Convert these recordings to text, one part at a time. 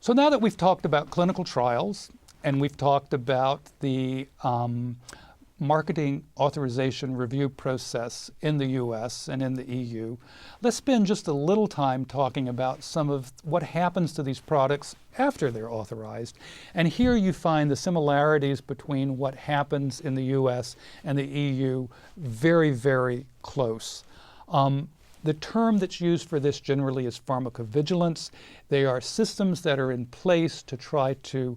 So now that we've talked about clinical trials and we've talked about the marketing authorization review process in the US and in the EU, let's spend just a little time talking about some of what happens to these products after they're authorized. And here you find the similarities between what happens in the US and the EU very, very close. The term that's used for this generally is pharmacovigilance. They are systems that are in place to try to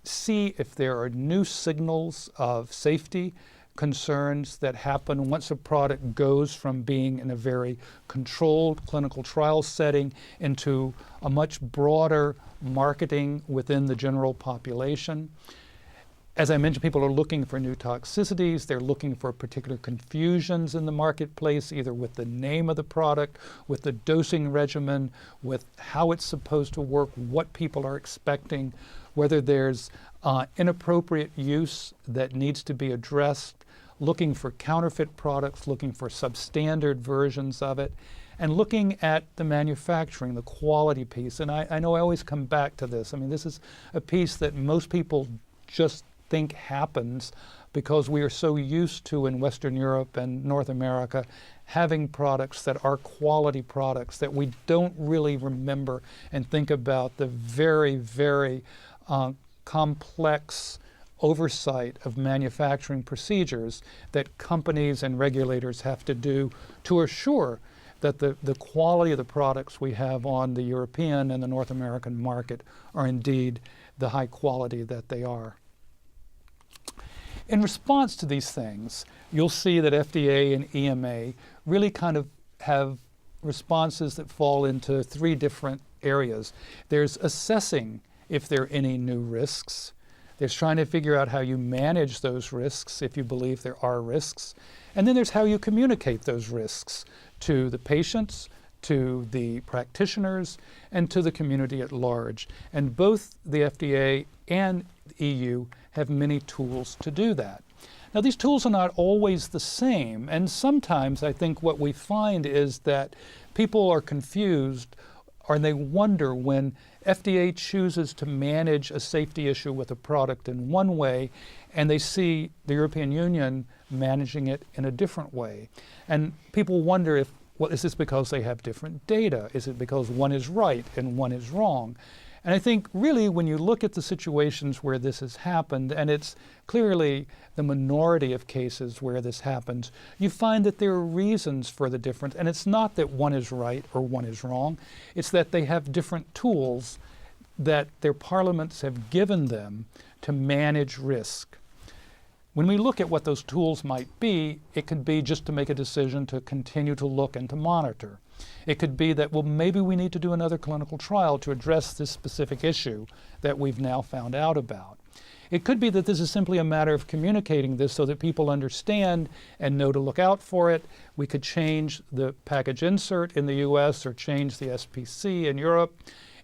see if there are new signals of safety concerns that happen once a product goes from being in a very controlled clinical trial setting into a much broader marketing within the general population. As I mentioned, people are looking for new toxicities. They're looking for particular confusions in the marketplace, either with the name of the product, with the dosing regimen, with how it's supposed to work, what people are expecting, whether there's inappropriate use that needs to be addressed, looking for counterfeit products, looking for substandard versions of it, and looking at the manufacturing, the quality piece. And I know I always come back to this. I mean, this is a piece that most people just think happens because we are so used to in Western Europe and North America having products that are quality products that we don't really remember and think about the very, very complex oversight of manufacturing procedures that companies and regulators have to do to assure that the quality of the products we have on the European and the North American market are indeed the high quality that they are. In response to these things, you'll see that FDA and EMA really kind of have responses that fall into three different areas. There's assessing if there are any new risks. There's trying to figure out how you manage those risks if you believe there are risks. And then there's how you communicate those risks to the patients, to the practitioners, and to the community at large. And both the FDA and the EU have many tools to do that. Now, these tools are not always the same, and sometimes I think what we find is that people are confused or they wonder when FDA chooses to manage a safety issue with a product in one way and they see the European Union managing it in a different way. And people wonder if, well, is this because they have different data? Is it because one is right and one is wrong? And I think really when you look at the situations where this has happened, and it's clearly the minority of cases where this happens, you find that there are reasons for the difference. And it's not that one is right or one is wrong. It's that they have different tools that their parliaments have given them to manage risk. When we look at what those tools might be, it could be just to make a decision to continue to look and to monitor. It could be that, well, maybe we need to do another clinical trial to address this specific issue that we've now found out about. It could be that this is simply a matter of communicating this so that people understand and know to look out for it. We could change the package insert in the US or change the SPC in Europe.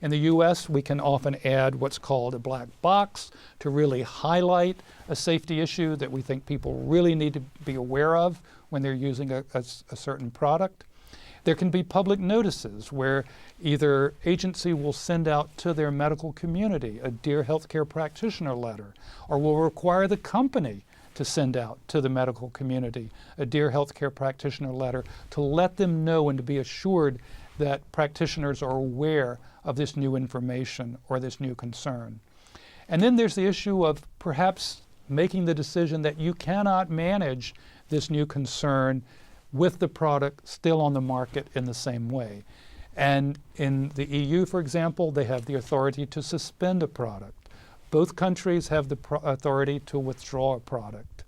In the US, we can often add what's called a black box to really highlight a safety issue that we think people really need to be aware of when they're using a certain product. There can be public notices where either agency will send out to their medical community a Dear Healthcare Practitioner letter, or will require the company to send out to the medical community a Dear Healthcare Practitioner letter to let them know and to be assured that practitioners are aware of this new information or this new concern. And then there's the issue of perhaps making the decision that you cannot manage this new concern with the product still on the market in the same way. And in the EU, for example, they have the authority to suspend a product. Both countries have the authority to withdraw a product.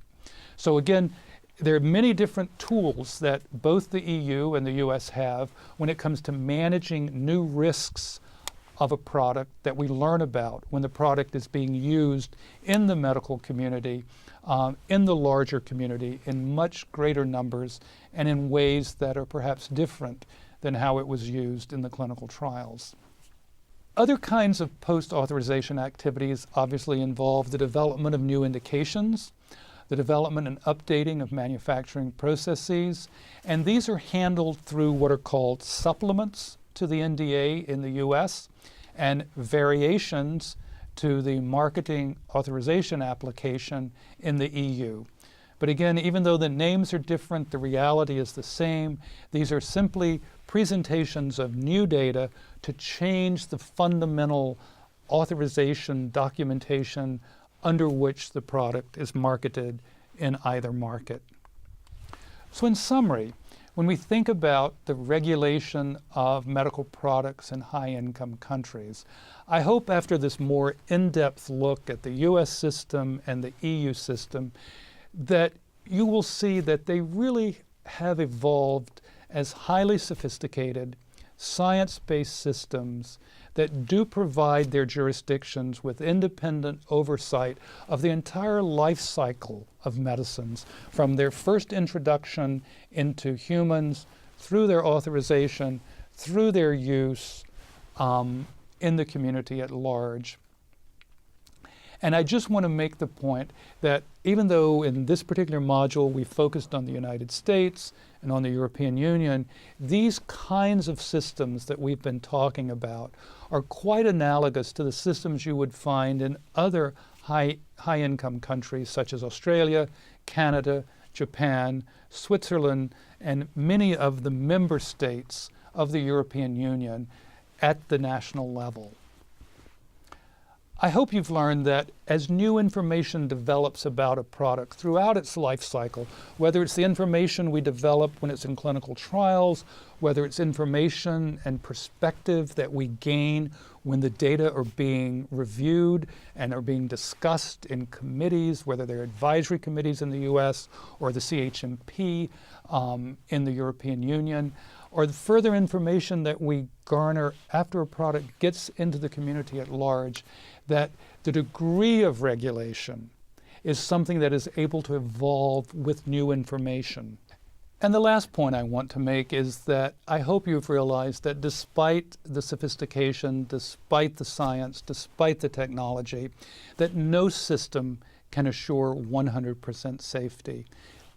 So again, there are many different tools that both the EU and the US have when it comes to managing new risks of a product that we learn about when the product is being used in the medical community, in the larger community, in much greater numbers and in ways that are perhaps different than how it was used in the clinical trials. Other kinds of post-authorization activities obviously involve the development of new indications, the development and updating of manufacturing processes, and these are handled through what are called supplements to the NDA in the US, and variations to the marketing authorization application in the EU. But again, even though the names are different, the reality is the same. These are simply presentations of new data to change the fundamental authorization documentation under which the product is marketed in either market. So in summary, when we think about the regulation of medical products in high-income countries, I hope after this more in-depth look at the US system and the EU system that you will see that they really have evolved as highly sophisticated, science-based systems that do provide their jurisdictions with independent oversight of the entire life cycle of medicines, from their first introduction into humans, through their authorization, through their use in the community at large. And I just want to make the point that even though in this particular module we focused on the United States and on the European Union, these kinds of systems that we've been talking about are quite analogous to the systems you would find in other high-income countries such as Australia, Canada, Japan, Switzerland, and many of the member states of the European Union at the national level. I hope you've learned that as new information develops about a product throughout its life cycle, whether it's the information we develop when it's in clinical trials, whether it's information and perspective that we gain when the data are being reviewed and are being discussed in committees, whether they're advisory committees in the US or the CHMP in the European Union, or the further information that we garner after a product gets into the community at large, that the degree of regulation is something that is able to evolve with new information. And the last point I want to make is that I hope you've realized that despite the sophistication, despite the science, despite the technology, that no system can assure 100% safety.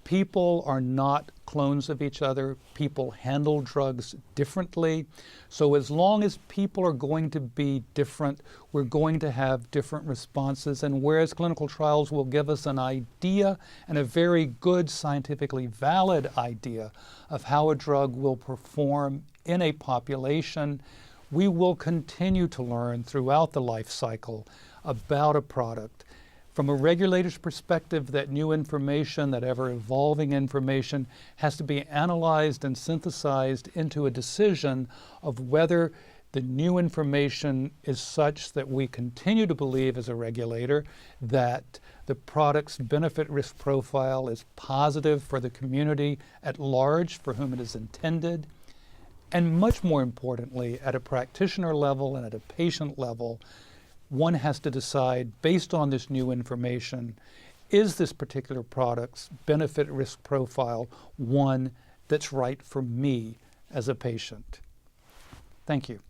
People are not clones of each other. People handle drugs differently. So as long as people are going to be different, we're going to have different responses. And whereas clinical trials will give us an idea, and a very good scientifically valid idea, of how a drug will perform in a population, we will continue to learn throughout the life cycle about a product. From a regulator's perspective, that new information, that ever-evolving information, has to be analyzed and synthesized into a decision of whether the new information is such that we continue to believe as a regulator that the product's benefit-risk profile is positive for the community at large for whom it is intended, and much more importantly, at a practitioner level and at a patient level, one has to decide, based on this new information, is this particular product's benefit-risk profile one that's right for me as a patient? Thank you.